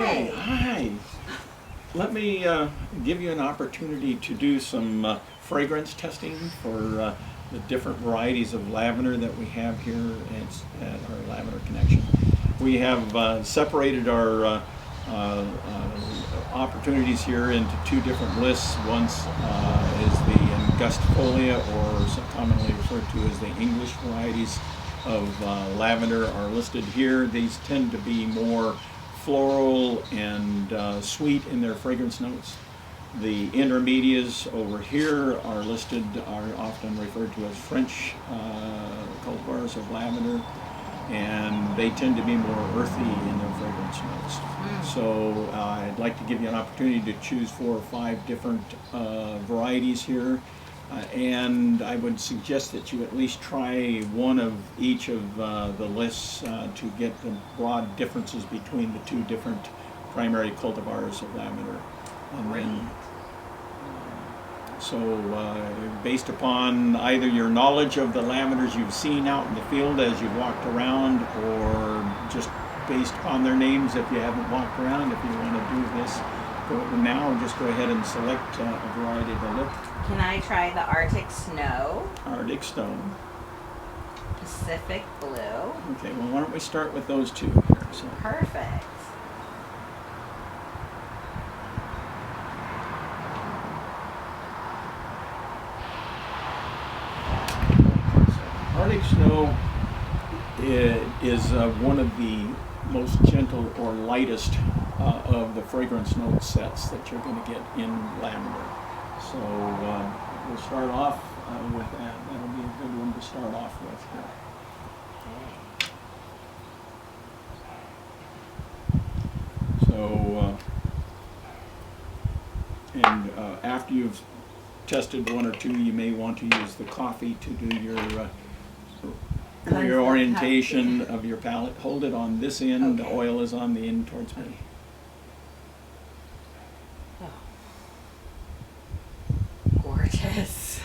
Hey, hi. Let me give you an opportunity to do some fragrance testing for the different varieties of lavender that we have here at our Lavender Connection. We have separated our opportunities here into two different lists. One is the Angustifolia, or so commonly referred to as the English varieties of lavender, are listed here. These tend to be more floral and sweet in their fragrance notes. The intermediates over here are listed, are often referred to as French cultivars of lavender, and they tend to be more earthy in their fragrance notes. So I'd like to give you an opportunity to choose 4 or 5 different varieties here. And I would suggest that you at least try one of each of the lists to get the broad differences between the two different primary cultivars of lavender. And then, based upon either your knowledge of the lavenders you've seen out in the field as you've walked around, or just based upon their names if you haven't walked around, if you want to do this now, just go ahead and select a variety to look. Can I try the Arctic Snow? Arctic Snow. Pacific Blue. Okay, well, why don't we start with those two here? So. Perfect. Arctic Snow is one of the most gentle or lightest of the fragrance note sets that you're going to get in lavender. So we'll start off with that. That'll be a good one to start off with here. So, after you've tested 1 or 2, you may want to use the coffee to do your orientation of your palette. Hold it on this end. Okay. The oil is on the end towards me. Gorgeous.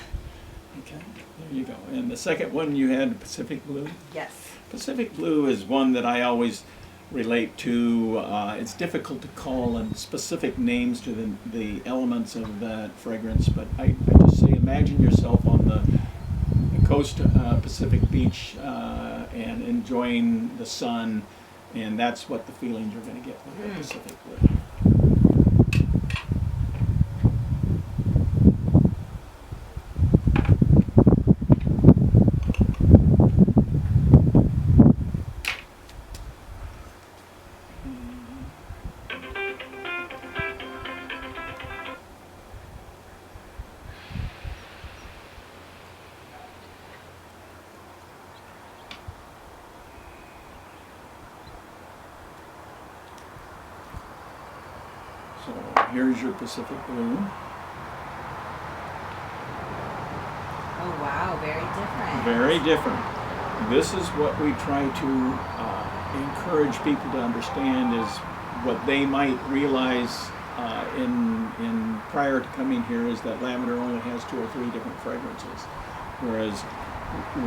Okay, there you go. And the second one you had Pacific Blue? Yes. Pacific Blue is one that I always relate to. It's difficult to call specific names to the elements of that fragrance, but I just say imagine yourself on the coast Pacific beach and enjoying the sun, and that's what the feelings you're going to get with the Pacific Blue. So here's your Pacific Blue. Oh wow, very different. Very different. This is what we try to encourage people to understand, is what they might realize in prior to coming here, is that lavender only has 2 or 3 different fragrances. Whereas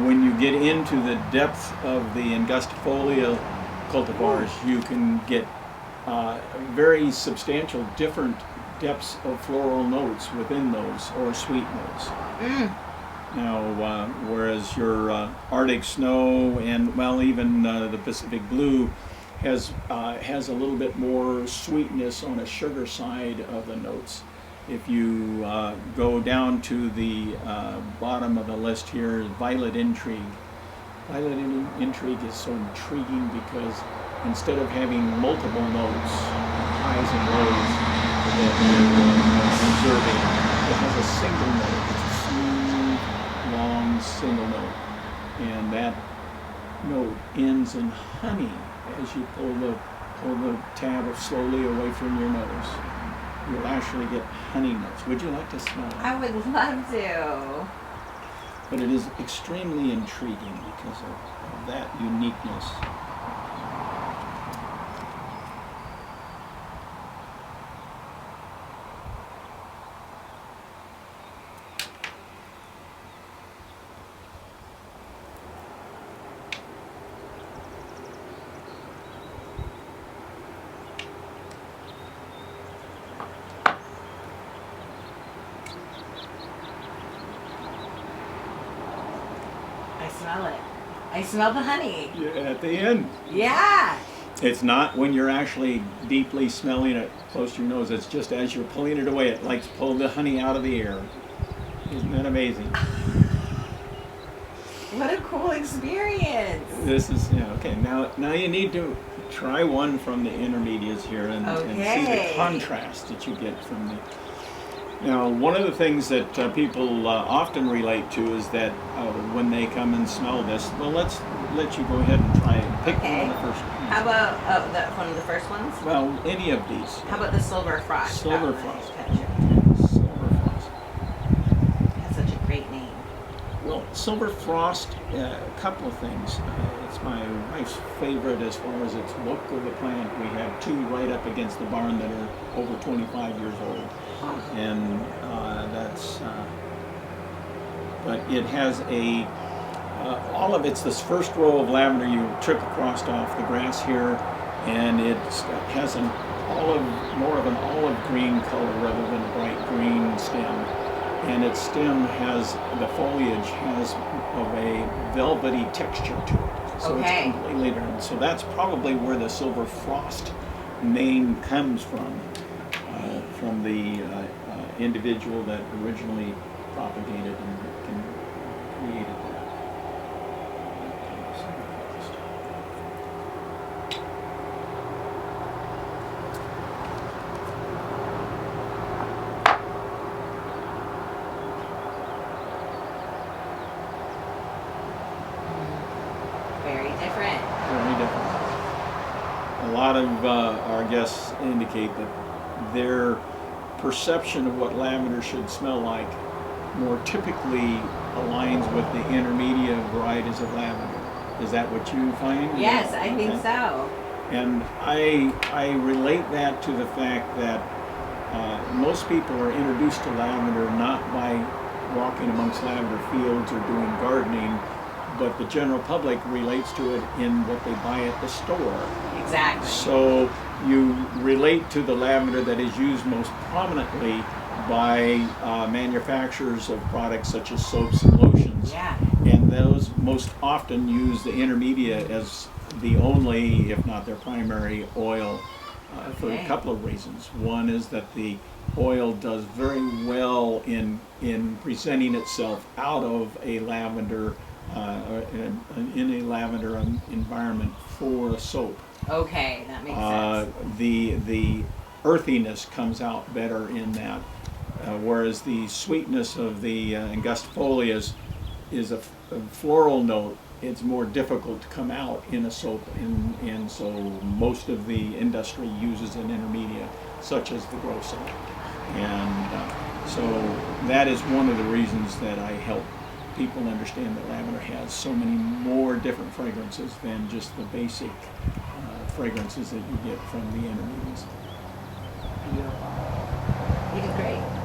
when you get into the depth of the Angustifolia cultivars, you can get very substantial different depths of floral notes within those, or sweet notes. Now, whereas your Arctic Snow and, well, even the Pacific Blue has a little bit more sweetness on a sugar side of the notes. If you go down to the bottom of the list here, Violet Intrigue. Violet Intrigue is so intriguing because instead of having multiple notes, highs and lows, that you're observing, it has a single note. It's a smooth, long single note. And that note ends in honey as you pull the tab slowly away from your nose. You'll actually get honey notes. Would you like to smell it? I would love to. But it is extremely intriguing because of that uniqueness. smell it. I smell the honey. Yeah, at the end. Yeah. It's not when you're actually deeply smelling it close to your nose. It's just as you're pulling it away, it likes to pull the honey out of the air. Isn't that amazing? What a cool experience. This is, yeah, okay. Now you need to try one from the intermediates here and see the Okay. contrast that you get from the. Now, one of the things that people often relate to is that when they come and smell this, well, let's let you go ahead and try it. Pick Okay. one of the first ones. How about one of the first ones? Well, any of these. How about the silver frost? Silver That one I frost. pictured. Silver frost. That's such a great name. Well, silver frost, a couple of things. It's my wife's favorite as far as its look of the plant. We have two right up against the barn that are over 25 years old. And but it has all of it's this first row of lavender you trip across off the grass here, and it has more of an olive green color rather than a bright green stem. And its stem the foliage has of a velvety texture to it. So Okay. it's completely different. So that's probably where the silver frost name comes from the individual that originally propagated and created that. Silver frost. Very different. Very different. A lot of our guests indicate that their perception of what lavender should smell like more typically aligns with the intermediate varieties of lavender. Is that what you find? Yes, I think Okay. so. And I relate that to the fact that most people are introduced to lavender not by walking amongst lavender fields or doing gardening, but the general public relates to it in what they buy at the store. Exactly. So you relate to the lavender that is used most prominently by manufacturers of products such as soaps and lotions. Yeah. And those most often use the intermediate as the only, if not their primary, oil for a Okay. couple of reasons. One is that the oil does very well in presenting itself out of a lavender, in a lavender environment for a soap. Okay, that makes sense. The earthiness comes out better in that, whereas the sweetness of the angustifolias is a floral note. It's more difficult to come out in a soap, and so most of the industry uses an intermediate, such as the grow soap. And so that is one of the reasons that I help people understand that lavender has so many more different fragrances than just the basic fragrances that you get from the intermediates. Beautiful. You did great.